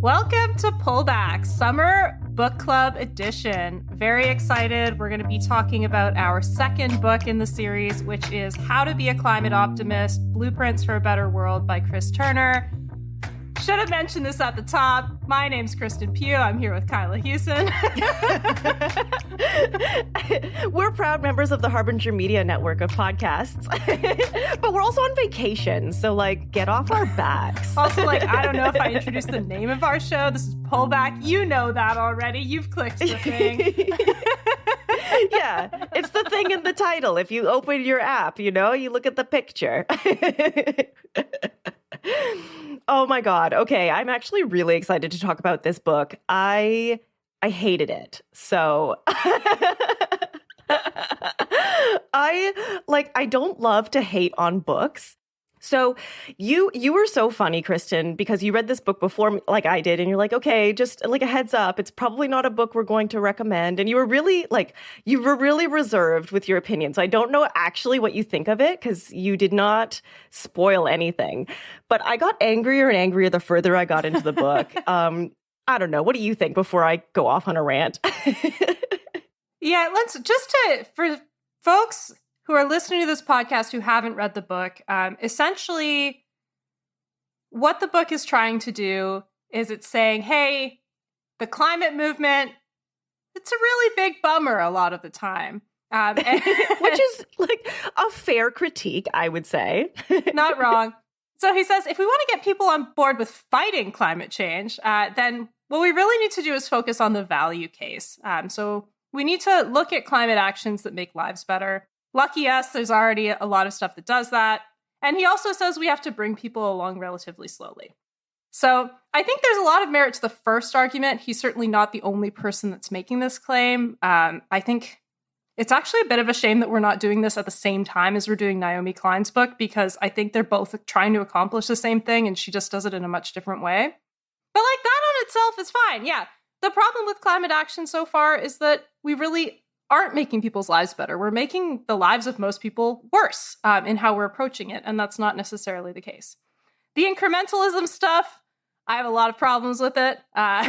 Welcome to Pullback, Summer Book Club Edition. Very excited. We're going to be talking about our second book in the series, which is How to Be a Climate Optimist, Blueprints for a Better World by Chris Turner. Should have mentioned this at the top. My name's Kristen Pugh. I'm here with Kyla Hewson. We're proud members of the Harbinger Media network of podcasts. But we're also on vacation, so, get off our backs. Also, I don't know if I introduced the name of our show. This is Pullback. You know that already. You've clicked the thing. Yeah, it's the thing in the title. If you open your app, you look at the picture. Oh my God. Okay, I'm actually really excited to talk about this book. I hated it. So I don't love to hate on books. So you were so funny, Kristen, because you read this book before I did, and you're like, okay, just a heads up, it's probably not a book we're going to recommend. And you were really reserved with your opinion. So I don't know actually what you think of it because you did not spoil anything. But I got angrier and angrier the further I got into the book. I don't know. What do you think before I go off on a rant? Yeah, for folks who are listening to this podcast who haven't read the book, essentially what the book is trying to do is it's saying, hey, the climate movement, it's a really big bummer a lot of the time. Which is a fair critique, I would say. Not wrong. So he says, if we want to get people on board with fighting climate change, then what we really need to do is focus on the value case. So we need to look at climate actions that make lives better. Lucky us, there's already a lot of stuff that does that. And he also says we have to bring people along relatively slowly. So I think there's a lot of merit to the first argument. He's certainly not the only person that's making this claim. I think it's actually a bit of a shame that we're not doing this at the same time as we're doing Naomi Klein's book, because I think they're both trying to accomplish the same thing, and she just does it in a much different way. But that on itself is fine. Yeah. The problem with climate action so far is that we really aren't making people's lives better. We're making the lives of most people worse in how we're approaching it, and that's not necessarily the case. The incrementalism stuff, I have a lot of problems with it. But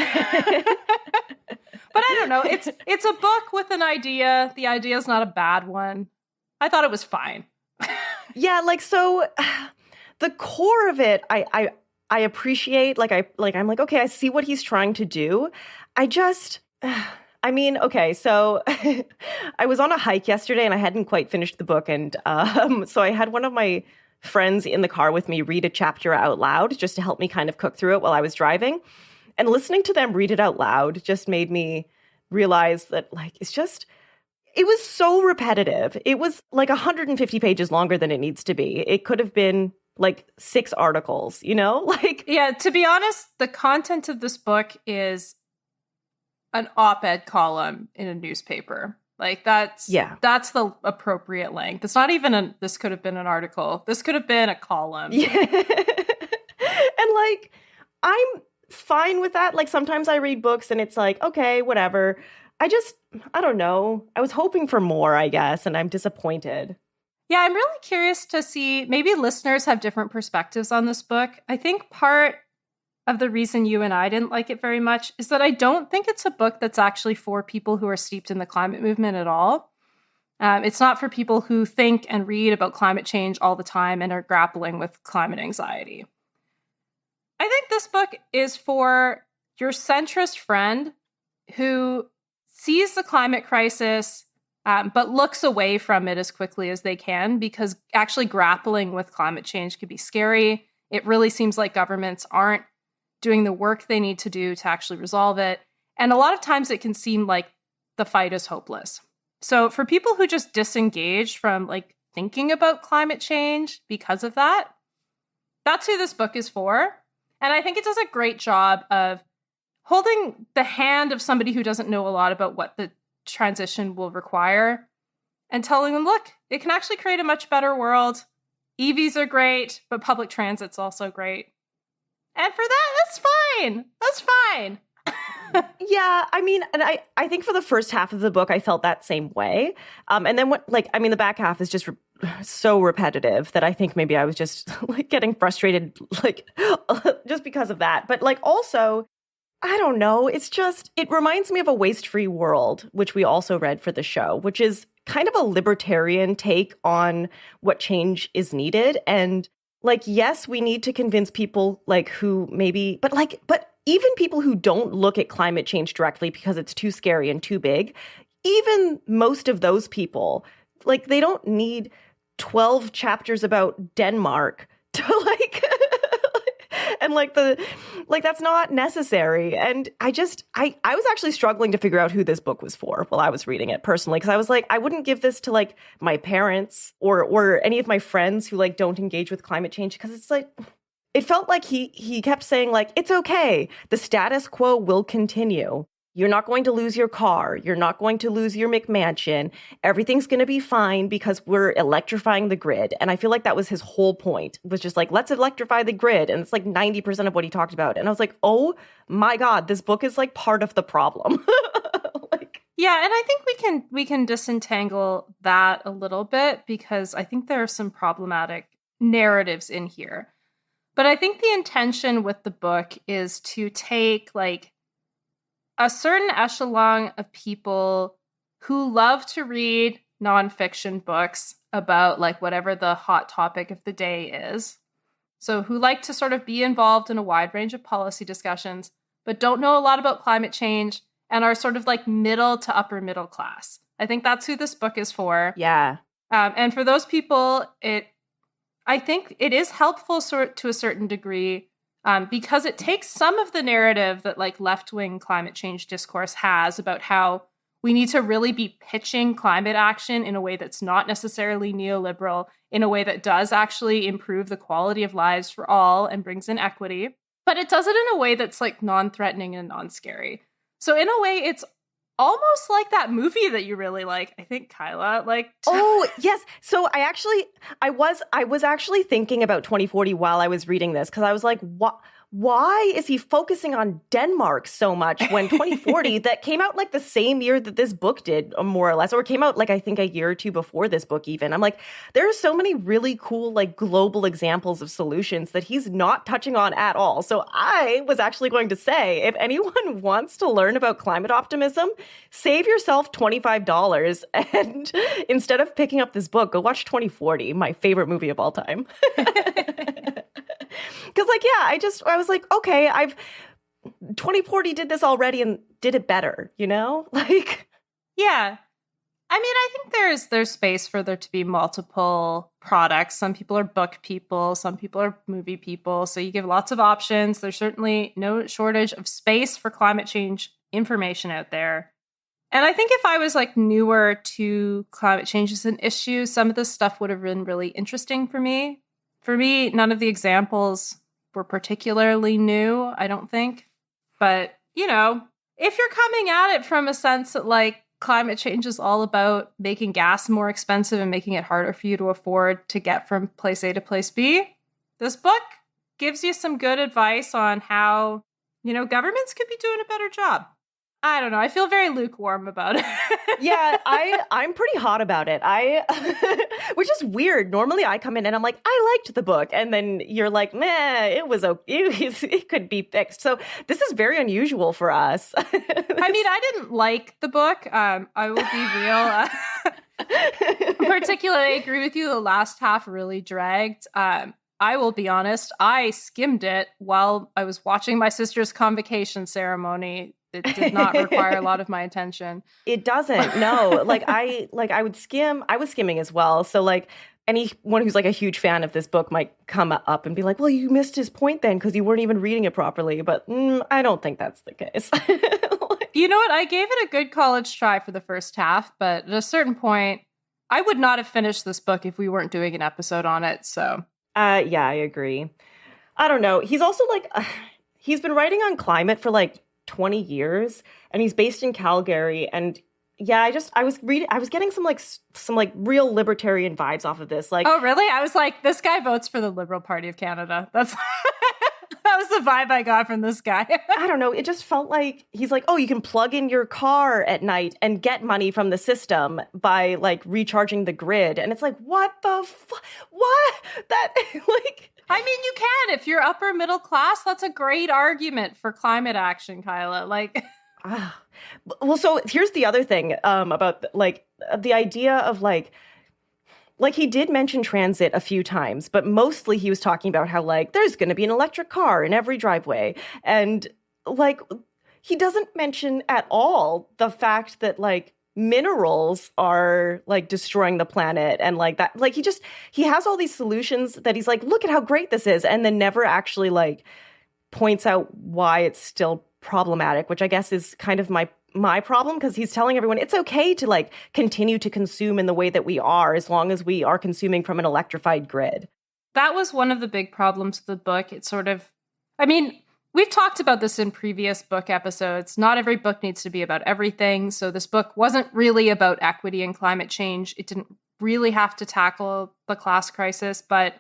I don't know. It's a book with an idea. The idea is not a bad one. I thought it was fine. Yeah, so the core of it, I appreciate. I'm like, okay, I see what he's trying to do. Okay, so I was on a hike yesterday and I hadn't quite finished the book. And so I had one of my friends in the car with me read a chapter out loud just to help me kind of cook through it while I was driving. And listening to them read it out loud just made me realize that it was so repetitive. It was 150 pages longer than it needs to be. It could have been 6 articles, Yeah, to be honest, the content of this book is an op-ed column in a newspaper. That's the appropriate length. It's not even this could have been an article. This could have been a column. Yeah. And I'm fine with that. Sometimes I read books and it's okay, whatever. I don't know. I was hoping for more, I guess, and I'm disappointed. Yeah, I'm really curious to see, maybe listeners have different perspectives on this book. I think part of the reason you and I didn't like it very much is that I don't think it's a book that's actually for people who are steeped in the climate movement at all. It's not for people who think and read about climate change all the time and are grappling with climate anxiety. I think this book is for your centrist friend who sees the climate crisis, but looks away from it as quickly as they can, because actually grappling with climate change can be scary. It really seems like governments aren't doing the work they need to do to actually resolve it. And a lot of times it can seem like the fight is hopeless. So for people who just disengage from thinking about climate change because of that, that's who this book is for. And I think it does a great job of holding the hand of somebody who doesn't know a lot about what the transition will require and telling them, look, it can actually create a much better world. EVs are great, but public transit's also great. And for that, that's fine. That's fine. Yeah, and I think for the first half of the book, I felt that same way. And then the back half is just so repetitive that I think maybe I was just getting frustrated, just because of that. But also, I don't know. It's just, it reminds me of A Waste-Free World, which we also read for the show, which is kind of a libertarian take on what change is needed. And like, yes, we need to convince people like who maybe, but even people who don't look at climate change directly because it's too scary and too big, even most of those people, like, they don't need 12 chapters about Denmark to like and that's not necessary. And I was actually struggling to figure out who this book was for while I was reading it personally, because I was like, I wouldn't give this to like my parents or any of my friends who like don't engage with climate change, because it's like, it felt like he kept saying like, it's okay, the status quo will continue. You're not going to lose your car. You're not going to lose your McMansion. Everything's going to be fine because we're electrifying the grid. And I feel like that was his whole point, was just like, let's electrify the grid. And it's like 90% of what he talked about. And I was like, oh my God, this book is like part of the problem. Yeah, and I think we can disentangle that a little bit, because I think there are some problematic narratives in here. But I think the intention with the book is to take like a certain echelon of people who love to read nonfiction books about like whatever the hot topic of the day is. So who like to sort of be involved in a wide range of policy discussions, but don't know a lot about climate change and are sort of like middle to upper middle class. I think that's who this book is for. Yeah. And for those people, I think it is helpful to a certain degree, because it takes some of the narrative that like left-wing climate change discourse has about how we need to really be pitching climate action in a way that's not necessarily neoliberal, in a way that does actually improve the quality of lives for all and brings in equity. But it does it in a way that's like non-threatening and non-scary. So in a way, it's almost like that movie that you really like. I think Kyla liked. Oh, yes. So I was actually thinking about 2040 while I was reading this, because I was like, why is he focusing on Denmark so much when 2040 that came out like the same year that this book did, more or less, or came out like I think a year or two before this book even. I'm like, there are so many really cool like global examples of solutions that he's not touching on at all. So I was actually going to say, if anyone wants to learn about climate optimism, save yourself $25 and instead of picking up this book, go watch 2040, my favorite movie of all time. Because like, yeah, I was like, okay, 2040 did this already and did it better, you know? Like, yeah. I mean, I think there's space for there to be multiple products. Some people are book people, some people are movie people. So you give lots of options. There's certainly no shortage of space for climate change information out there. And I think if I was like newer to climate change as an issue, some of this stuff would have been really interesting for me. For me, none of the examples were particularly new, I don't think. But, you know, if you're coming at it from a sense that like climate change is all about making gas more expensive and making it harder for you to afford to get from place A to place B, this book gives you some good advice on how, you know, governments could be doing a better job. I don't know. I feel very lukewarm about it. Yeah, I'm pretty hot about it. Which is weird. Normally I come in and I'm like, I liked the book. And then you're like, meh, it was okay. It could be fixed. So this is very unusual for us. I mean, I didn't like the book. I will be real. Particularly, I agree with you. The last half really dragged. I will be honest. I skimmed it while I was watching my sister's convocation ceremony. It did not require a lot of my attention. It doesn't. No. I was skimming as well. So like anyone who's like a huge fan of this book might come up and be like, well, you missed his point then because you weren't even reading it properly. But I don't think that's the case. You know what? I gave it a good college try for the first half, but at a certain point, I would not have finished this book if we weren't doing an episode on it. So, yeah, I agree. I don't know. He's also like, he's been writing on climate for like 20 years and he's based in Calgary. And yeah, I was getting some real libertarian vibes off of this. Like, oh, really? I was like, this guy votes for the Liberal Party of Canada. That's that was the vibe I got from this guy. I don't know. It just felt like he's like, oh, you can plug in your car at night and get money from the system by like recharging the grid. And it's like, what the what? That like, I mean, you can. If you're upper middle class, that's a great argument for climate action, Kyla. Like, well, so here's the other thing about like the idea of like he did mention transit a few times, but mostly he was talking about how like there's going to be an electric car in every driveway. And like he doesn't mention at all the fact that like minerals are like destroying the planet and like that. Like he has all these solutions that he's like, look at how great this is, and then never actually like points out why it's still problematic, which I guess is kind of my problem, because he's telling everyone it's okay to like continue to consume in the way that we are as long as we are consuming from an electrified grid. That was one of the big problems with the book. It's sort of, I mean, we've talked about this in previous book episodes. Not every book needs to be about everything. So this book wasn't really about equity and climate change. It didn't really have to tackle the class crisis, but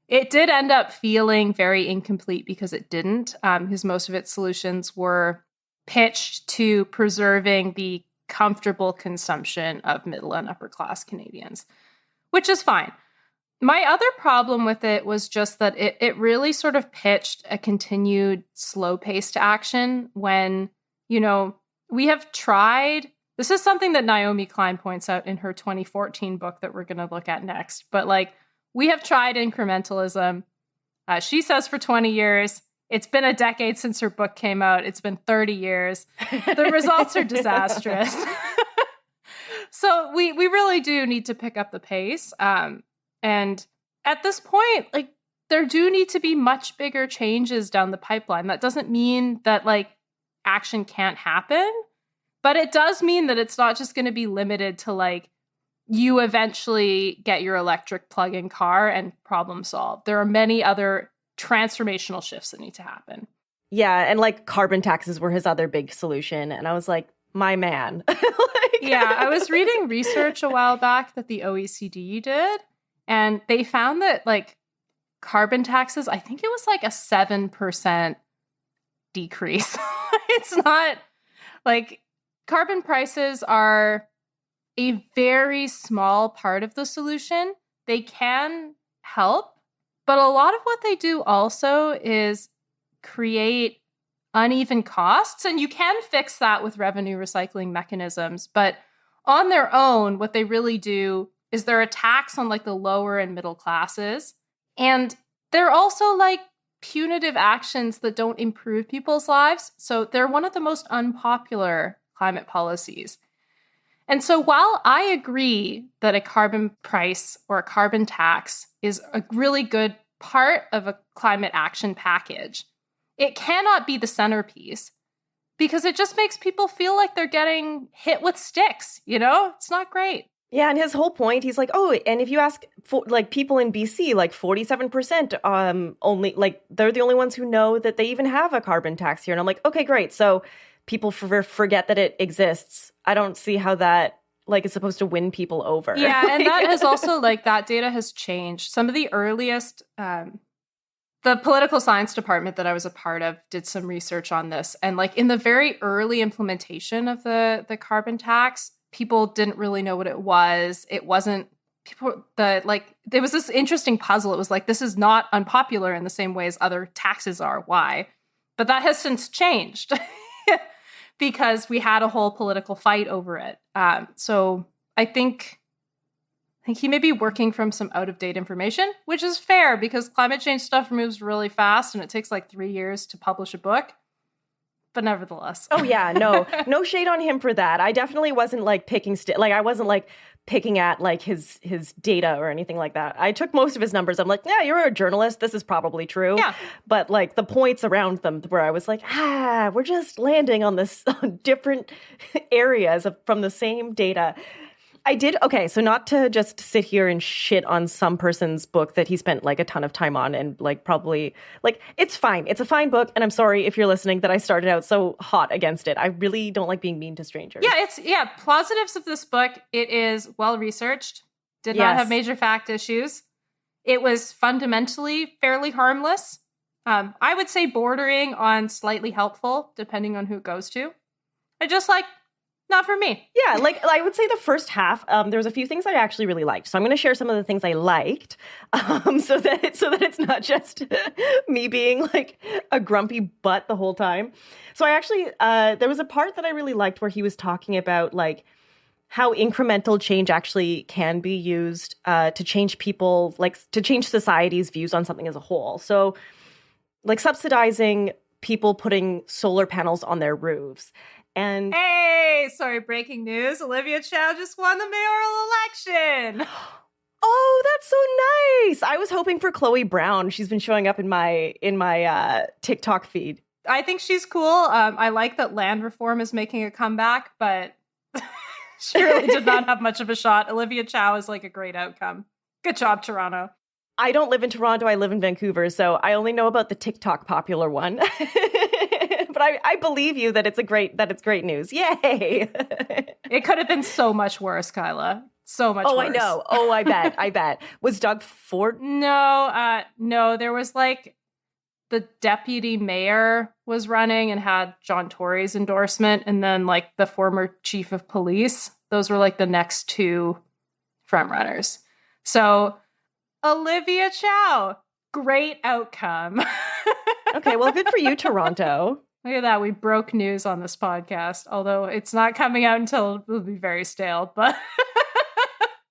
it did end up feeling very incomplete because it didn't, because most of its solutions were pitched to preserving the comfortable consumption of middle and upper class Canadians, which is fine. My other problem with it was just that it really sort of pitched a continued slow-paced action when, you know, we have tried. This is something that Naomi Klein points out in her 2014 book that we're going to look at next. But like, we have tried incrementalism. She says for 20 years. It's been a decade since her book came out. It's been 30 years. The results are disastrous. So we really do need to pick up the pace. And at this point, like, there do need to be much bigger changes down the pipeline. That doesn't mean that like action can't happen, but it does mean that it's not just going to be limited to like, you eventually get your electric plug-in car and problem solved. There are many other transformational shifts that need to happen. Yeah, and like carbon taxes were his other big solution. And I was like, my man. Yeah, I was reading research a while back that the OECD did, and they found that like carbon taxes, I think it was like a 7% decrease. It's not like carbon prices are a very small part of the solution. They can help, but a lot of what they do also is create uneven costs, and you can fix that with revenue recycling mechanisms. But on their own, what they really do is they're a tax on like the lower and middle classes. And they're also like punitive actions that don't improve people's lives. So they're one of the most unpopular climate policies. And so while I agree that a carbon price or a carbon tax is a really good part of a climate action package, it cannot be the centerpiece because it just makes people feel like they're getting hit with sticks, you know? It's not great. Yeah, and his whole point, he's like, oh, and if you ask like people in BC, like 47% only, like they're the only ones who know that they even have a carbon tax here. And I'm like, okay, great. So people forget that it exists. I don't see how that like is supposed to win people over. Yeah, and that has also like that data has changed. Some of the earliest, the political science department that I was a part of did some research on this. And like in the very early implementation of the carbon tax, people didn't really know what it was. It wasn't people there was this interesting puzzle. It was like, this is not unpopular in the same way as other taxes are. Why? But that has since changed because we had a whole political fight over it. So I think he may be working from some out-of-date information, which is fair because climate change stuff moves really fast and it takes like 3 years to publish a book. But nevertheless. Oh, yeah. No shade on him for that. I definitely wasn't like I wasn't like picking at like his data or anything like that. I took most of his numbers. I'm like, yeah, you're a journalist. This is probably true. Yeah. But like the points around them where I was like, we're just landing on this on different areas from the same data. I did. Okay. So not to just sit here and shit on some person's book that he spent like a ton of time on and like probably like, it's fine. It's a fine book. And I'm sorry if you're listening that I started out so hot against it. I really don't like being mean to strangers. Yeah. Positives of this book. It is well-researched, did not have major fact issues. It was fundamentally fairly harmless. I would say bordering on slightly helpful, depending on who it goes to. I just like, Not for me. Yeah, like I would say the first half, there was a few things I actually really liked. So I'm going to share some of the things I liked, so that it's not just me being like a grumpy butt the whole time. So I actually, there was a part that I really liked where he was talking about like how incremental change actually can be used to change people, like to change society's views on something as a whole. So like subsidizing people putting solar panels on their roofs. And hey, sorry, breaking news. Olivia Chow just won the mayoral election. Oh, that's so nice. I was hoping for Chloe Brown. She's been showing up in my TikTok feed. I think she's cool. I like that land reform is making a comeback, but she really did not have much of a shot. Olivia Chow is like a great outcome. Good job, Toronto. I don't live in Toronto. I live in Vancouver, so I only know about the TikTok popular one. But I believe you that it's great news. Yay! It could have been so much worse, Kyla. So much worse. Oh, I know. Oh, I bet. Was Doug Ford? No, there was like the deputy mayor was running and had John Tory's endorsement, and then like the former chief of police. Those were like the next two frontrunners. So Olivia Chow, great outcome. Okay, well, good for you, Toronto. Look at that. We broke news on this podcast, although it's not coming out until it'll be very stale, but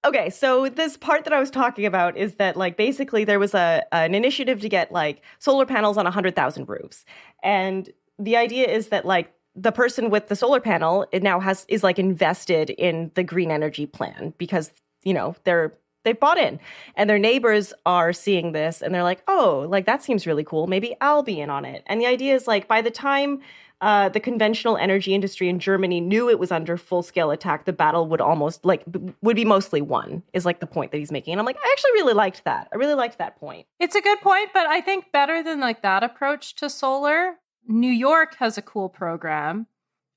okay, so this part that I was talking about is that, like, basically there was an initiative to get, like, solar panels on 100,000 roofs. And the idea is that, like, the person with the solar panel, it now is, like, invested in the green energy plan because, you know, they've bought in. And their neighbors are seeing this, and they're like, oh, like, that seems really cool. Maybe I'll be in on it. And the idea is, like, by the time the conventional energy industry in Germany knew it was under full-scale attack, the battle would be mostly won, is like the point that he's making. And I'm like, I actually really liked that. I really liked that point. It's a good point, but I think better than like that approach to solar, New York has a cool program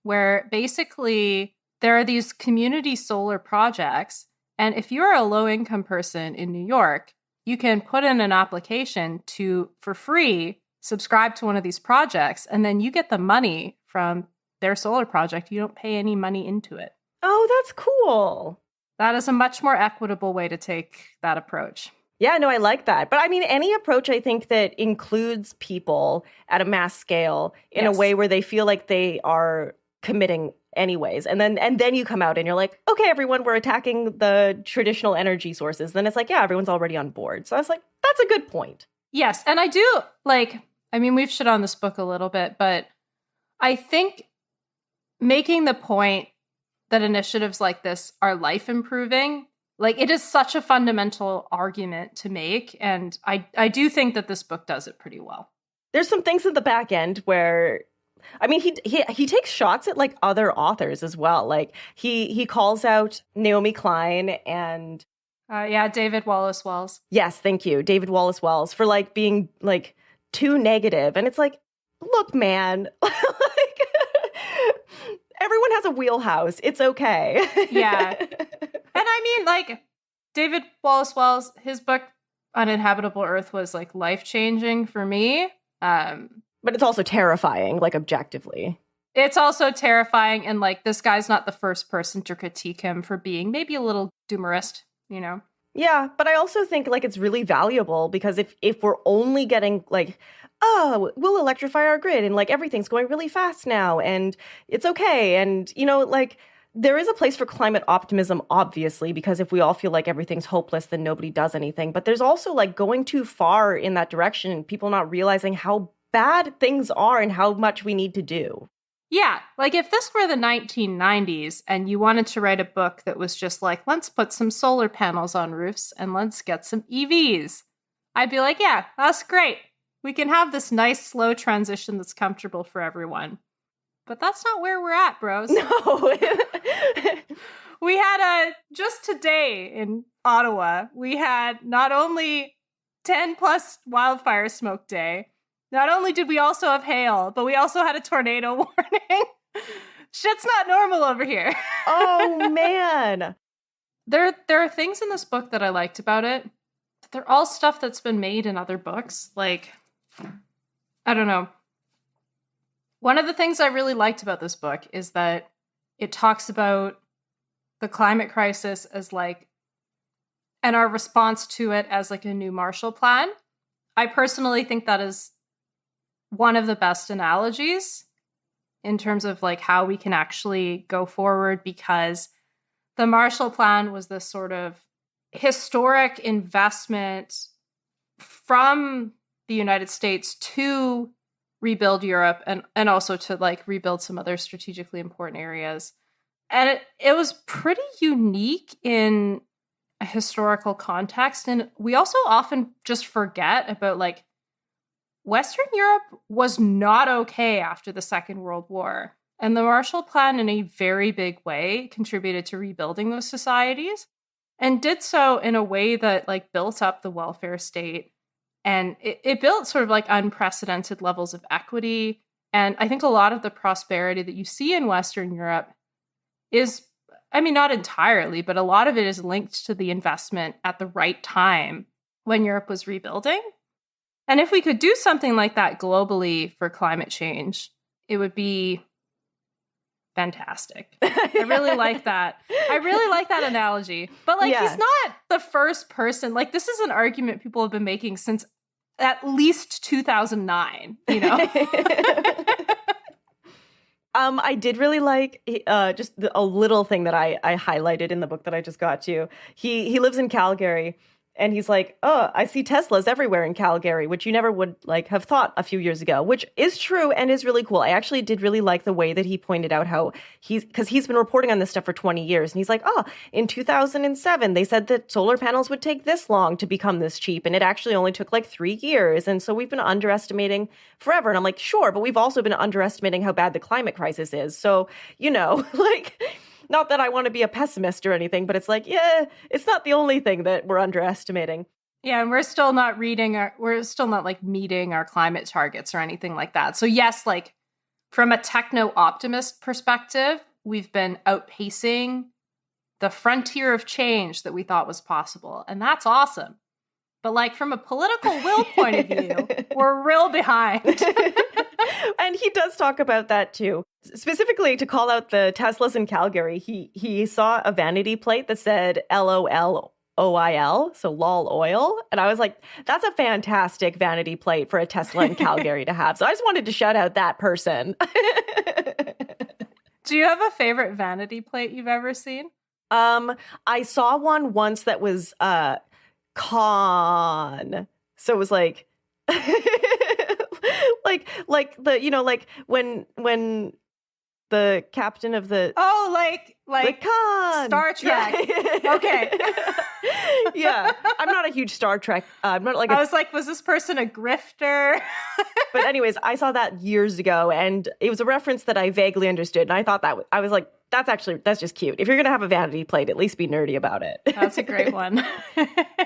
where basically there are these community solar projects. And if you're a low-income person in New York, you can put in an application to, for free, subscribe to one of these projects, and then you get the money from their solar project. You don't pay any money into it. Oh, that's cool. That is a much more equitable way to take that approach. Yeah, no, I like that. But I mean, any approach I think that includes people at a mass scale in a way where they feel like they are committing anyways. And then you come out and you're like, okay, everyone, we're attacking the traditional energy sources. Then it's like, yeah, everyone's already on board. So I was like, that's a good point. Yes. And I do like, I mean, we've shit on this book a little bit, but I think making the point that initiatives like this are life improving, like it is such a fundamental argument to make. And I do think that this book does it pretty well. There's some things at the back end where, I mean, he takes shots at like other authors as well. Like he calls out Naomi Klein and David Wallace Wells. Yes, thank you, David Wallace Wells, for like being like too negative. And it's like, look, man, like everyone has a wheelhouse. It's okay. Yeah. And I mean, like, David Wallace Wells, his book Uninhabitable Earth was like life-changing for me. But it's also terrifying, like objectively. It's also terrifying, and like this guy's not the first person to critique him for being maybe a little doomerist, you know? Yeah, but I also think like it's really valuable because if we're only getting like, oh, we'll electrify our grid and like everything's going really fast now and it's okay. And, you know, like there is a place for climate optimism, obviously, because if we all feel like everything's hopeless, then nobody does anything. But there's also like going too far in that direction and people not realizing how bad things are and how much we need to do. Yeah, like if this were the 1990s and you wanted to write a book that was just like, let's put some solar panels on roofs and let's get some EVs, I'd be like, yeah, that's great. We can have this nice, slow transition that's comfortable for everyone. But that's not where we're at, bros. No. We had just today in Ottawa, we had not only 10 plus wildfire smoke day, not only did we also have hail, but we also had a tornado warning. Shit's not normal over here. Oh, man. There are things in this book that I liked about it. They're all stuff that's been made in other books. Like, I don't know. One of the things I really liked about this book is that it talks about the climate crisis as like, and our response to it as like a new Marshall Plan. I personally think that is one of the best analogies in terms of like how we can actually go forward, because the Marshall Plan was this sort of historic investment from the United States to rebuild Europe and also to like rebuild some other strategically important areas. And it was pretty unique in a historical context. And we also often just forget about like Western Europe was not okay after the Second World War. And the Marshall Plan, in a very big way, contributed to rebuilding those societies and did so in a way that like built up the welfare state. And it built sort of like unprecedented levels of equity. And I think a lot of the prosperity that you see in Western Europe is, I mean, not entirely, but a lot of it is linked to the investment at the right time when Europe was rebuilding. And if we could do something like that globally for climate change, it would be fantastic. I really like that. I really like that analogy. But like, he's not the first person. Like, this is an argument people have been making since at least 2009, you know? I did really like just a little thing that I highlighted in the book that I just got to. He lives in Calgary. And he's like, oh, I see Teslas everywhere in Calgary, which you never would like have thought a few years ago, which is true and is really cool. I actually did really like the way that he pointed out how because he's been reporting on this stuff for 20 years. And he's like, oh, in 2007, they said that solar panels would take this long to become this cheap. And it actually only took like 3 years. And so we've been underestimating forever. And I'm like, sure, but we've also been underestimating how bad the climate crisis is. So, you know, like... Not that I want to be a pessimist or anything, but it's like, yeah, it's not the only thing that we're underestimating. Yeah, and we're still not like meeting our climate targets or anything like that. So yes, like from a techno-optimist perspective, we've been outpacing the frontier of change that we thought was possible. And that's awesome. But like from a political will point of view, we're real behind. And he does talk about that too. Specifically to call out the Teslas in Calgary, he saw a vanity plate that said LOL-OIL, so lol oil. And I was like, that's a fantastic vanity plate for a Tesla in Calgary to have. So I just wanted to shout out that person. Do you have a favorite vanity plate you've ever seen? I saw one once that was con. So it was like like the, you know, like when the captain of the like con Star Trek. Yeah. Okay. Yeah, I'm not a huge Star Trek. I'm not like I was like, was this person a grifter? But anyways, I saw that years ago, and it was a reference that I vaguely understood, and I thought that I was like, that's just cute. If you're gonna have a vanity plate, at least be nerdy about it. That's a great one.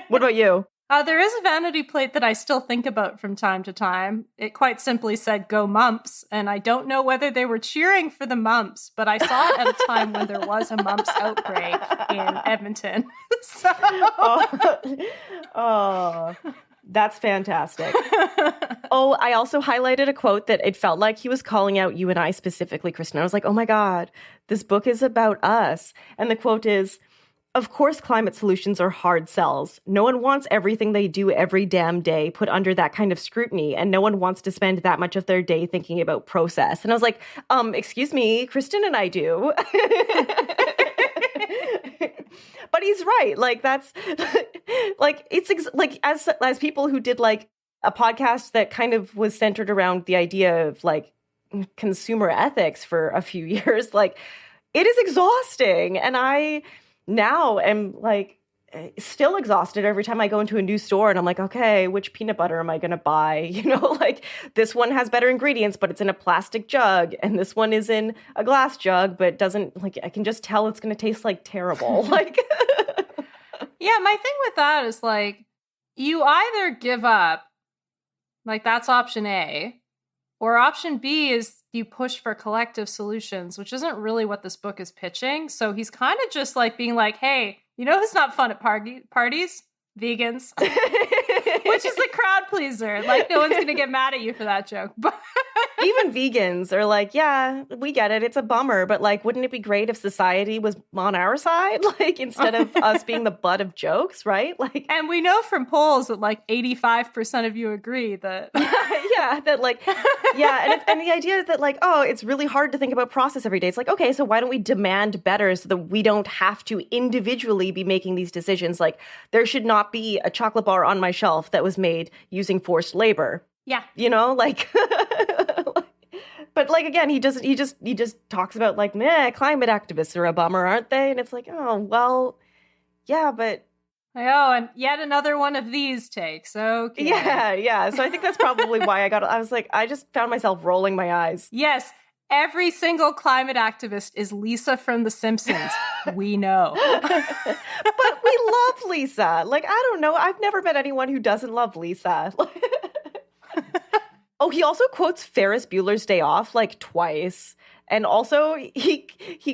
What about you? There is a vanity plate that I still think about from time to time. It quite simply said, "Go Mumps," and I don't know whether they were cheering for the mumps, but I saw it at a time when there was a mumps outbreak in Edmonton. So... oh, that's fantastic. Oh, I also highlighted a quote that it felt like he was calling out you and I specifically, Kristen. I was like, oh my God, this book is about us. And the quote is, "Of course, climate solutions are hard sells. No one wants everything they do every damn day put under that kind of scrutiny, and no one wants to spend that much of their day thinking about process." And I was like, excuse me, Kristen and I do. But he's right. Like, that's like, it's like, as people who did like a podcast that kind of was centered around the idea of like consumer ethics for a few years, like, it is exhausting. And I now am like still exhausted every time I go into a new store and I'm like, okay, which peanut butter am I going to buy? You know, like this one has better ingredients, but it's in a plastic jug. And this one is in a glass jug, but doesn't, like, I can just tell it's going to taste like terrible. Like, yeah, my thing with that is like, you either give up, like that's option A, or option B is you push for collective solutions, which isn't really what this book is pitching. So he's kind of just like being like, hey, you know who's not fun at parties? Vegans. Which is a crowd pleaser. Like, no one's going to get mad at you for that joke. But Even vegans are like, yeah, we get it. It's a bummer. But like, wouldn't it be great if society was on our side? Like, instead of us being the butt of jokes, right? Like, and we know from polls that like 85% of you agree that. yeah, that like, yeah. And the idea is that like, oh, it's really hard to think about process every day. It's like, okay, so why don't we demand better so that we don't have to individually be making these decisions? Like, there should not be a chocolate bar on my shelf that was made using forced labor. Yeah. You know, like, but like, again, he just talks about like, meh, climate activists are a bummer, aren't they? And it's like, oh, well, yeah, but. Oh, and yet another one of these takes. Okay. Yeah. So I think that's probably why I was like, I just found myself rolling my eyes. Yes. Every single climate activist is Lisa from The Simpsons. We know. But we love Lisa. Like, I don't know. I've never met anyone who doesn't love Lisa. Oh, he also quotes Ferris Bueller's Day Off like twice. And also he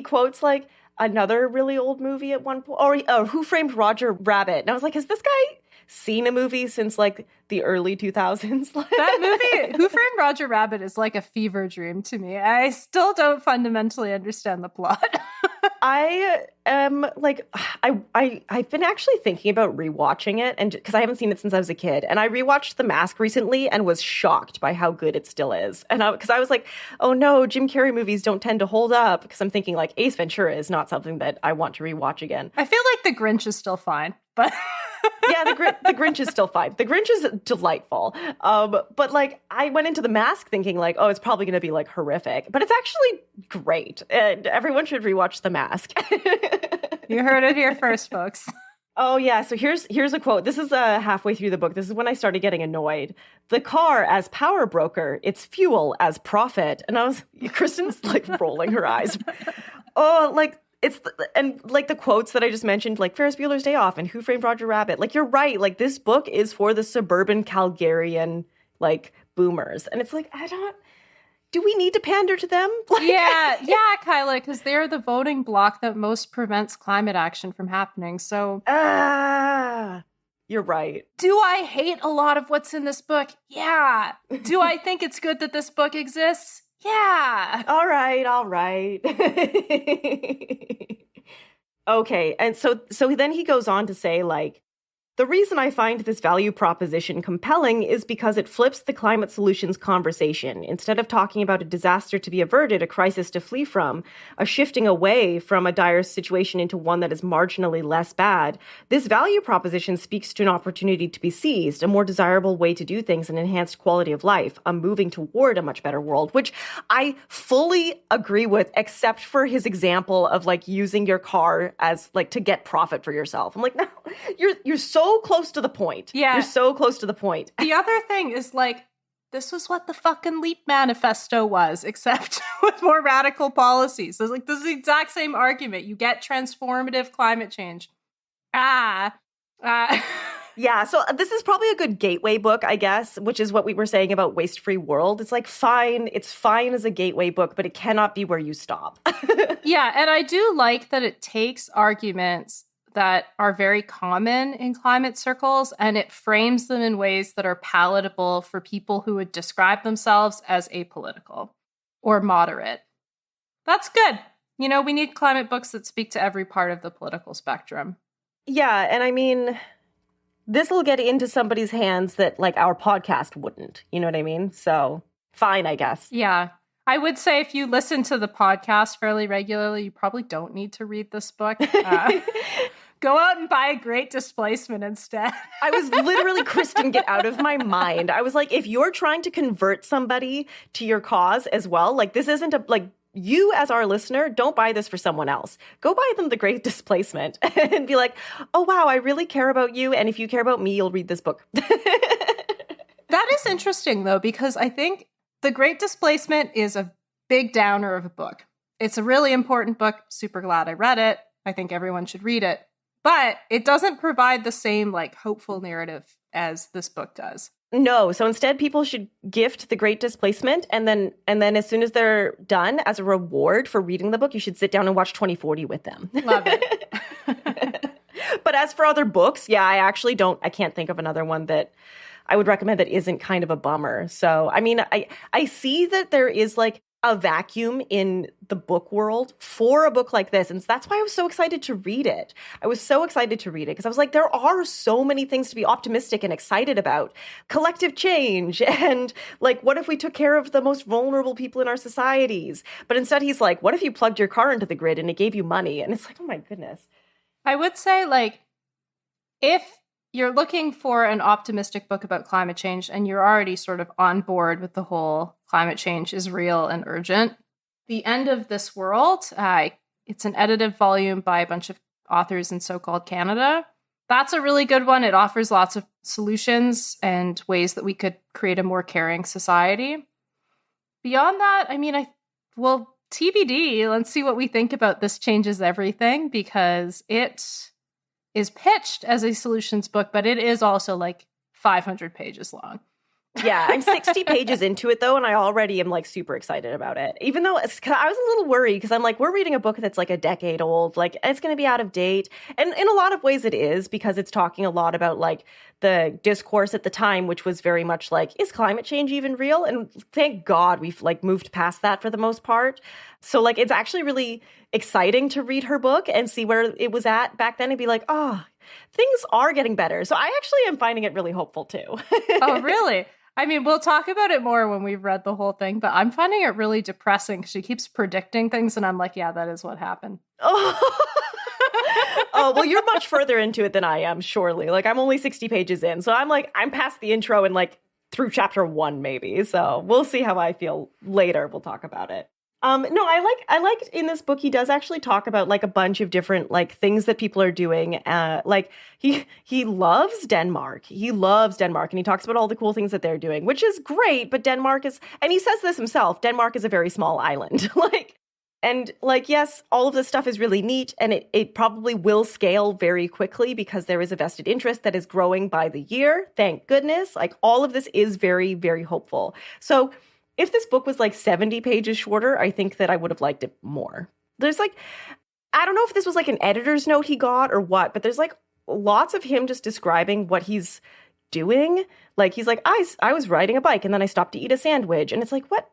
quotes like another really old movie at one point. Or Who Framed Roger Rabbit? And I was like, has this guy seen a movie since like the early 2000s? That movie, Who Framed Roger Rabbit, is like a fever dream to me. I still don't fundamentally understand the plot. I am like, I've been actually thinking about rewatching it, and because I haven't seen it since I was a kid, and I rewatched The Mask recently and was shocked by how good it still is. And because I was like, oh no, Jim Carrey movies don't tend to hold up, because I'm thinking like Ace Ventura is not something that I want to rewatch again. I feel like The Grinch is still fine, but yeah, the Grinch is still fine. The Grinch is delightful. But like, I went into The Mask thinking like, oh, it's probably going to be like horrific, but it's actually great. And everyone should rewatch The Mask. You heard it here first, folks. Oh yeah. So here's a quote. This is halfway through the book. This is when I started getting annoyed. The car as power broker, its fuel as profit. And Kristen's like rolling her eyes. Oh, like, and like the quotes that I just mentioned, like Ferris Bueller's Day Off and Who Framed Roger Rabbit. Like, you're right. Like, this book is for the suburban Calgarian, like, boomers. And it's like, do we need to pander to them? Like, yeah, Kyla, because they're the voting bloc that most prevents climate action from happening. So, you're right. Do I hate a lot of what's in this book? Yeah. Do I think it's good that this book exists? Yeah. All right. Okay. And so then he goes on to say, like, the reason I find this value proposition compelling is because it flips the climate solutions conversation. Instead of talking about a disaster to be averted, a crisis to flee from, a shifting away from a dire situation into one that is marginally less bad, this value proposition speaks to an opportunity to be seized, a more desirable way to do things, an enhanced quality of life, a moving toward a much better world, which I fully agree with, except for his example of like using your car as like to get profit for yourself. I'm like, no, you're so close to the point. Yeah. You're so close to the point. The other thing is like, this was what the fucking LEAP manifesto was, except with more radical policies. So it's like, this is the exact same argument. You get transformative climate change. Yeah, so this is probably a good gateway book, I guess, which is what we were saying about Waste Free World. It's like, fine. It's fine as a gateway book, but it cannot be where you stop. Yeah, and I do like that it takes arguments that are very common in climate circles, and it frames them in ways that are palatable for people who would describe themselves as apolitical or moderate. That's good. You know, we need climate books that speak to every part of the political spectrum. Yeah, and I mean, this will get into somebody's hands that, like, our podcast wouldn't. You know what I mean? So, fine, I guess. Yeah. I would say if you listen to the podcast fairly regularly, you probably don't need to read this book. Go out and buy A Great Displacement instead. I was literally, Kristen, get out of my mind. I was like, if you're trying to convert somebody to your cause as well, like, this isn't you as our listener, don't buy this for someone else. Go buy them The Great Displacement and be like, oh, wow, I really care about you. And if you care about me, you'll read this book. That is interesting, though, because I think The Great Displacement is a big downer of a book. It's a really important book. Super glad I read it. I think everyone should read it. But it doesn't provide the same, like, hopeful narrative as this book does. No. So instead, people should gift The Great Displacement. And then as soon as they're done, as a reward for reading the book, you should sit down and watch 2040 with them. Love it. But as for other books, yeah, I can't think of another one that I would recommend that isn't kind of a bummer. So, I mean, I see that there is like a vacuum in the book world for a book like this. And that's why I was so excited to read it. I was so excited to read it because I was like, there are so many things to be optimistic and excited about. Collective change and like, what if we took care of the most vulnerable people in our societies? But instead he's like, what if you plugged your car into the grid and it gave you money? And it's like, oh my goodness. I would say like, if you're looking for an optimistic book about climate change and you're already sort of on board with the whole climate change is real and urgent, The End of This World, it's an edited volume by a bunch of authors in so-called Canada. That's a really good one. It offers lots of solutions and ways that we could create a more caring society. Beyond that, I mean, TBD, let's see what we think about This Changes Everything, because it is pitched as a solutions book, but it is also like 500 pages long. Yeah, I'm 60 pages into it, though, and I already am, like, super excited about it. Even though I was a little worried, because I'm like, we're reading a book that's, like, a decade old. Like, it's going to be out of date. And in a lot of ways it is, because it's talking a lot about, like, the discourse at the time, which was very much like, is climate change even real? And thank God we've, like, moved past that for the most part. So, like, it's actually really exciting to read her book and see where it was at back then and be like, oh, things are getting better. So I actually am finding it really hopeful, too. Oh, really? I mean, we'll talk about it more when we've read the whole thing, but I'm finding it really depressing. She keeps predicting things, and I'm like, yeah, that is what happened. Oh, well, you're much further into it than I am, surely. Like, I'm only 60 pages in, so I'm past the intro and, like, through chapter 1, maybe. So we'll see how I feel later. We'll talk about it. No, I like in this book, he does actually talk about like a bunch of different like things that people are doing. Like he loves Denmark. He loves Denmark, and he talks about all the cool things that they're doing, which is great. But Denmark is, and he says this himself, Denmark is a very small island. Yes, all of this stuff is really neat, and it probably will scale very quickly because there is a vested interest that is growing by the year. Thank goodness. Like, all of this is very, very hopeful. So if this book was like 70 pages shorter, I think that I would have liked it more. There's like, I don't know if this was like an editor's note he got or what, but there's like lots of him just describing what he's doing. Like, he's like, I was riding a bike and then I stopped to eat a sandwich. And it's like, what?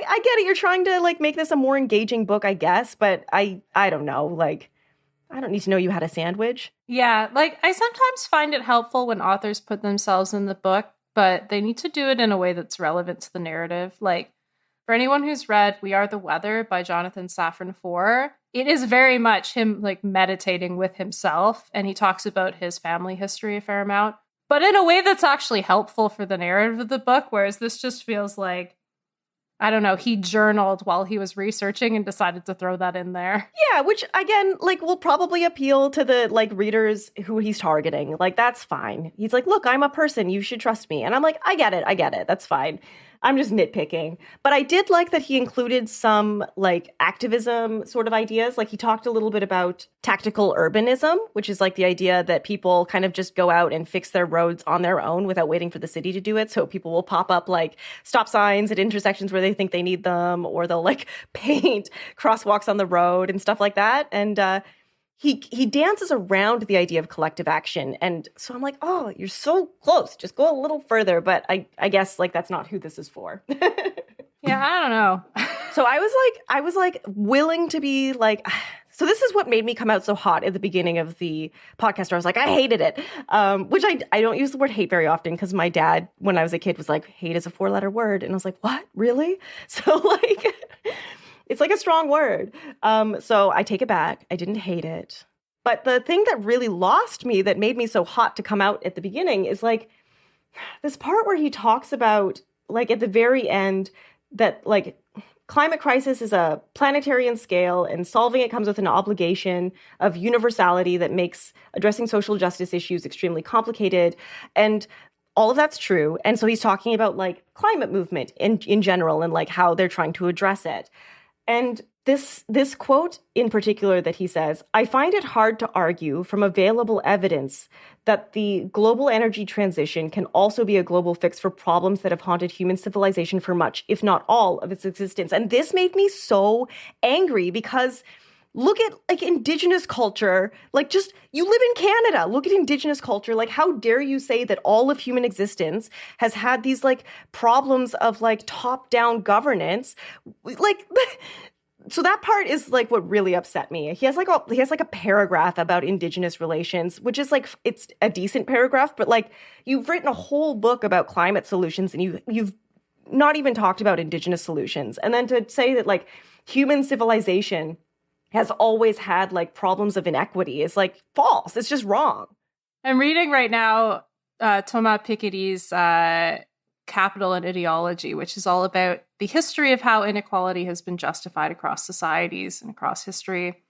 I get it. You're trying to like make this a more engaging book, I guess, but I don't know. Like, I don't need to know you had a sandwich. Yeah, like I sometimes find it helpful when authors put themselves in the book, but they need to do it in a way that's relevant to the narrative. Like, for anyone who's read We Are the Weather by Jonathan Safran Foer, it is very much him like meditating with himself, and he talks about his family history a fair amount, but in a way that's actually helpful for the narrative of the book, whereas this just feels like, I don't know, he journaled while he was researching and decided to throw that in there. Yeah, which again, like, will probably appeal to the like readers who he's targeting. Like, that's fine. He's like, look, I'm a person. You should trust me. And I'm like, I get it. That's fine. I'm just nitpicking. But I did like that he included some like activism sort of ideas. Like, he talked a little bit about tactical urbanism, which is like the idea that people kind of just go out and fix their roads on their own without waiting for the city to do it. So people will pop up like stop signs at intersections where they think they need them, or they'll like paint crosswalks on the road and stuff like that. And he dances around the idea of collective action. And so I'm like, oh, you're so close. Just go a little further. But I guess like that's not who this is for. Yeah, I don't know. So I was like willing to be like, so this is what made me come out so hot at the beginning of the podcast where I was like, I hated it. Which I don't use the word hate very often because my dad, when I was a kid, was like, hate is a 4-letter word. And I was like, what? Really? So like, it's like a strong word. So I take it back. I didn't hate it. But the thing that really lost me, that made me so hot to come out at the beginning, is like this part where he talks about, like, at the very end, that like climate crisis is a planetary in scale, and solving it comes with an obligation of universality that makes addressing social justice issues extremely complicated. And all of that's true. And so he's talking about like climate movement in general, and like how they're trying to address it. And this quote in particular that he says, I find it hard to argue from available evidence that the global energy transition can also be a global fix for problems that have haunted human civilization for much, if not all, of its existence. And this made me so angry because look at like Indigenous culture, like just you live in Canada, look at Indigenous culture. Like, how dare you say that all of human existence has had these like problems of like top down governance? Like, so that part is like what really upset me. He has like a paragraph about Indigenous relations, which is like, it's a decent paragraph, but like you've written a whole book about climate solutions and you've not even talked about Indigenous solutions. And then to say that like human civilization has always had like problems of inequity is like false. It's just wrong. I'm reading right now Thomas Piketty's Capital and Ideology, which is all about the history of how inequality has been justified across societies and across history.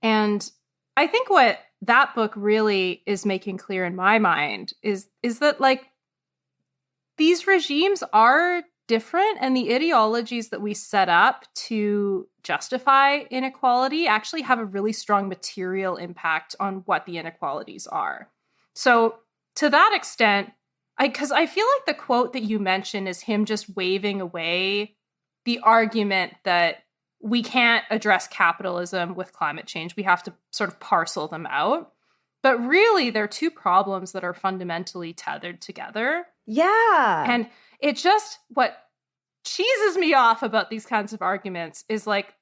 And I think what that book really is making clear in my mind is that like these regimes are different, and the ideologies that we set up to justify inequality actually have a really strong material impact on what the inequalities are. So to that extent, because I feel like the quote that you mentioned is him just waving away the argument that we can't address capitalism with climate change. We have to sort of parcel them out. But really, they're two problems that are fundamentally tethered together. Yeah. And it just, what cheeses me off about these kinds of arguments is like,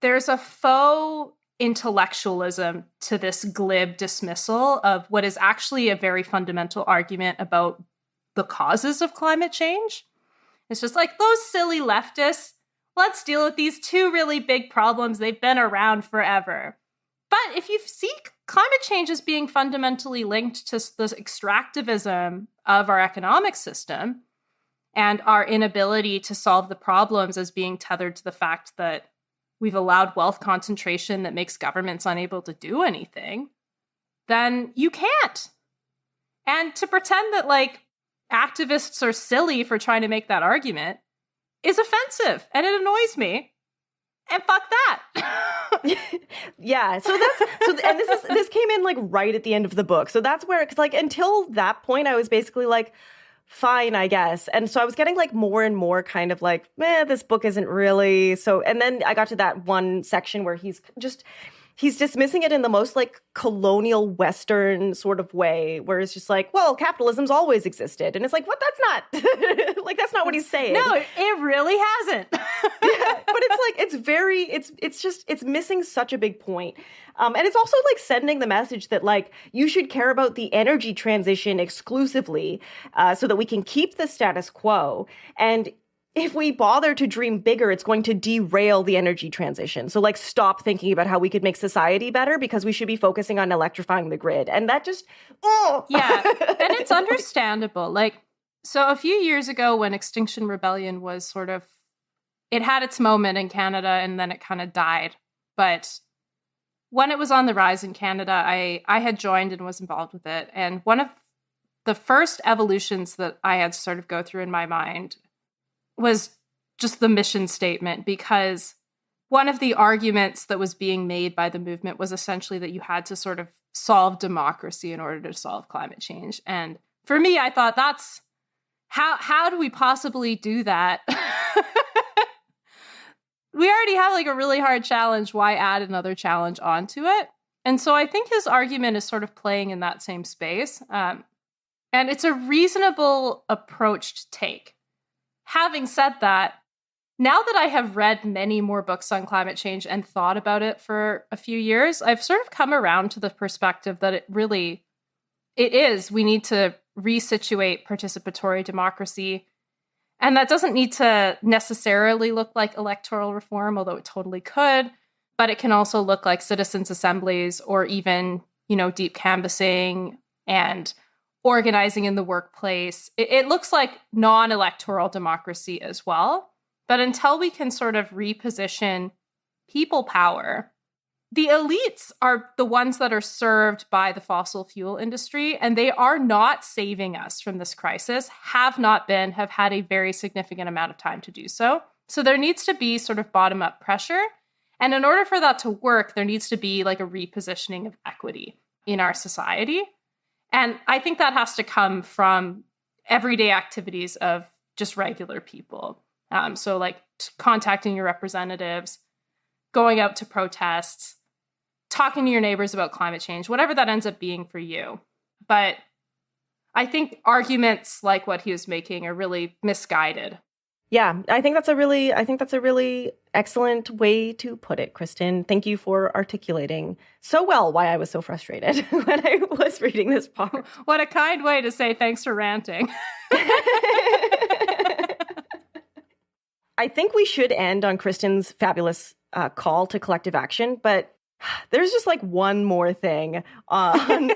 there's a faux intellectualism to this glib dismissal of what is actually a very fundamental argument about the causes of climate change. It's just like, those silly leftists, let's deal with these two really big problems. They've been around forever. But if you see climate change as being fundamentally linked to the extractivism of our economic system and our inability to solve the problems as being tethered to the fact that we've allowed wealth concentration that makes governments unable to do anything, then you can't. And to pretend that like activists are silly for trying to make that argument is offensive, and it annoys me. And fuck that. Yeah. So and this came in like right at the end of the book. So that's where, cause like until that point, I was basically like, fine, I guess. And so I was getting like more and more kind of like, this book isn't really so. And then I got to that one section where he's dismissing it in the most like colonial Western sort of way, where it's just like, well, capitalism's always existed. And it's like, what? That's not like, that's not what he's saying. No, it really hasn't. Yeah, but it's missing such a big point. And it's also like sending the message that like you should care about the energy transition exclusively so that we can keep the status quo. And if we bother to dream bigger, it's going to derail the energy transition. So like stop thinking about how we could make society better because we should be focusing on electrifying the grid. And that just, Yeah, and it's understandable. Like, so a few years ago when Extinction Rebellion was sort of, it had its moment in Canada and then it kind of died. But when it was on the rise in Canada, I had joined and was involved with it. And one of the first evolutions that I had to sort of go through in my mind was just the mission statement, because one of the arguments that was being made by the movement was essentially that you had to sort of solve democracy in order to solve climate change. And for me, I thought that's how do we possibly do that? We already have like a really hard challenge. Why add another challenge onto it? And so I think his argument is sort of playing in that same space. And it's a reasonable approach to take. Having said that, now that I have read many more books on climate change and thought about it for a few years, I've sort of come around to the perspective that it is. We need to resituate participatory democracy. And that doesn't need to necessarily look like electoral reform, although it totally could. But it can also look like citizens' assemblies or even, deep canvassing and organizing in the workplace. It looks like non-electoral democracy as well. But until we can sort of reposition people power, the elites are the ones that are served by the fossil fuel industry, and they are not saving us from this crisis, have not been, have had a very significant amount of time to do so. So there needs to be sort of bottom-up pressure. And in order for that to work, there needs to be like a repositioning of equity in our society. And I think that has to come from everyday activities of just regular people. So like contacting your representatives, going out to protests, talking to your neighbors about climate change, whatever that ends up being for you. But I think arguments like what he was making are really misguided. Yeah, I think that's a really excellent way to put it, Kristen. Thank you for articulating so well why I was so frustrated when I was reading this part. What a kind way to say thanks for ranting. I think we should end on Kristen's fabulous call to collective action, but there's just like one more thing on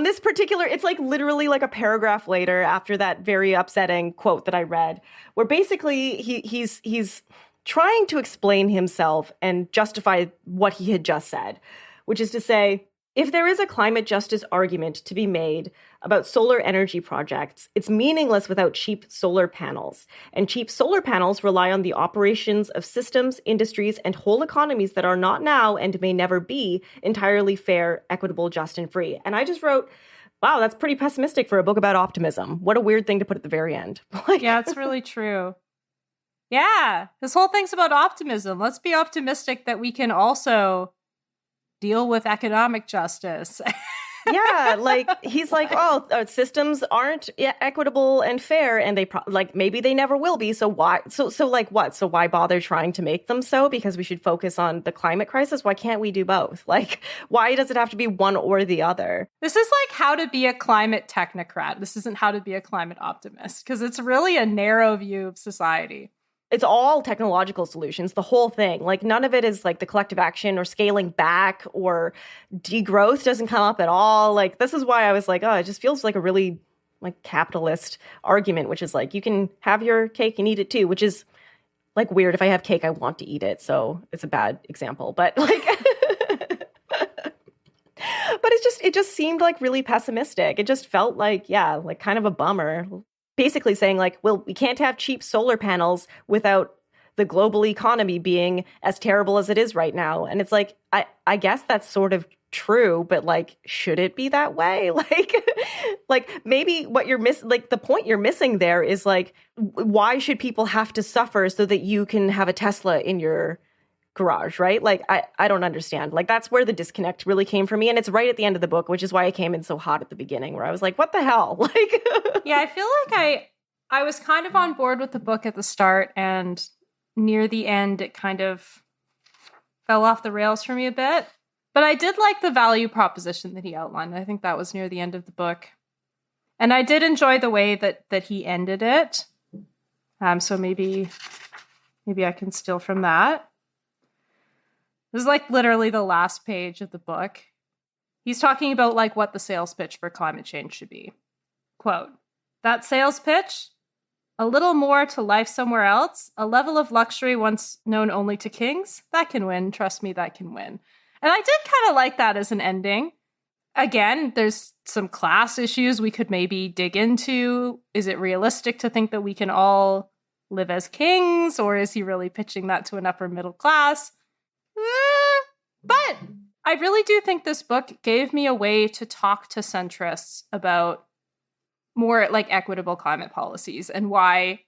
this particular, it's like literally like a paragraph later after that very upsetting quote that I read, where basically he's trying to explain himself and justify what he had just said, which is to say, if there is a climate justice argument to be made about solar energy projects, it's meaningless without cheap solar panels. And cheap solar panels rely on the operations of systems, industries, and whole economies that are not now and may never be entirely fair, equitable, just, and free. And I just wrote, wow, that's pretty pessimistic for a book about optimism. What a weird thing to put at the very end. Yeah, it's really true. Yeah, this whole thing's about optimism. Let's be optimistic that we can also deal with economic justice. Yeah, like he's like, oh, systems aren't equitable and fair, and they maybe they never will be. So why? So like what? So why bother trying to make them so? Because we should focus on the climate crisis. Why can't we do both? Like, why does it have to be one or the other? This is like how to be a climate technocrat. This isn't how to be a climate optimist, because it's really a narrow view of society. It's all technological solutions, the whole thing. Like, none of it is like the collective action or scaling back or degrowth doesn't come up at all. Like, this is why I was like, oh, it just feels like a really like capitalist argument, which is like, you can have your cake and eat it too, which is like weird. If I have cake, I want to eat it. So it's a bad example, but like, but it just seemed like really pessimistic. It just felt like, yeah, like kind of a bummer. Basically saying like, well, we can't have cheap solar panels without the global economy being as terrible as it is right now. And it's like, I guess that's sort of true, but like, should it be that way? Like maybe what you're like the point you're missing there is like, why should people have to suffer so that you can have a Tesla in your garage, right? Like, I don't understand. Like, that's where the disconnect really came for me. And it's right at the end of the book, which is why I came in so hot at the beginning, where I was like, what the hell? Like, yeah, I feel like I was kind of on board with the book at the start, and near the end, it kind of fell off the rails for me a bit. But I did like the value proposition that he outlined. I think that was near the end of the book. And I did enjoy the way that he ended it. So maybe I can steal from that. This is like literally the last page of the book. He's talking about like what the sales pitch for climate change should be. Quote, that sales pitch, a little more to life somewhere else, a level of luxury once known only to kings, that can win. Trust me, that can win. And I did kind of like that as an ending. Again, there's some class issues we could maybe dig into. Is it realistic to think that we can all live as kings, or is he really pitching that to an upper middle class? But I really do think this book gave me a way to talk to centrists about more like equitable climate policies and why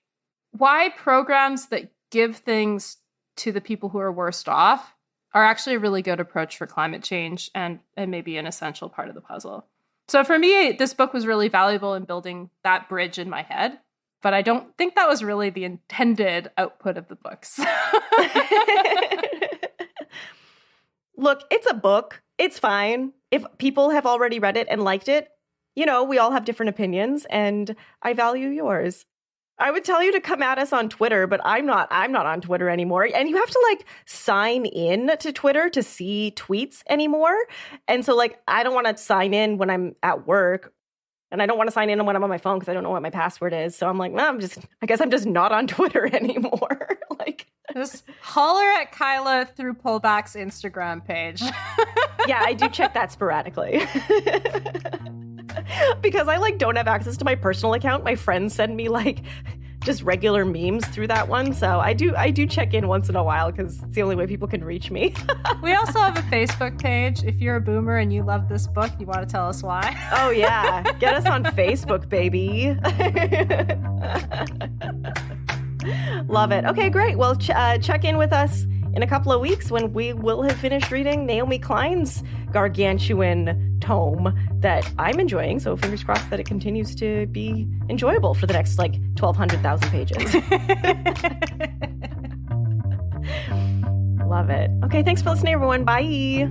programs that give things to the people who are worst off are actually a really good approach for climate change and maybe an essential part of the puzzle. So for me, this book was really valuable in building that bridge in my head, but I don't think that was really the intended output of the books. Look, it's a book. It's fine. If people have already read it and liked it, you know, we all have different opinions, and I value yours. I would tell you to come at us on Twitter, but I'm not on Twitter anymore. And you have to like sign in to Twitter to see tweets anymore. And so like, I don't want to sign in when I'm at work, and I don't want to sign in when I'm on my phone because I don't know what my password is. So I'm like, no, I guess I'm just not on Twitter anymore. Like, just holler at Kyla through Pullback's Instagram page. Yeah, I do check that sporadically. Because I like don't have access to my personal account. My friends send me like just regular memes through that one. So I do check in once in a while because it's the only way people can reach me. We also have a Facebook page. If you're a boomer and you love this book, you want to tell us why. Oh yeah, get us on Facebook, baby. Love it. Okay, great. Well, check in with us in a couple of weeks when we will have finished reading Naomi Klein's gargantuan tome that I'm enjoying. So fingers crossed that it continues to be enjoyable for the next 1,200,000 pages. Love it. Okay, thanks for listening, everyone. Bye.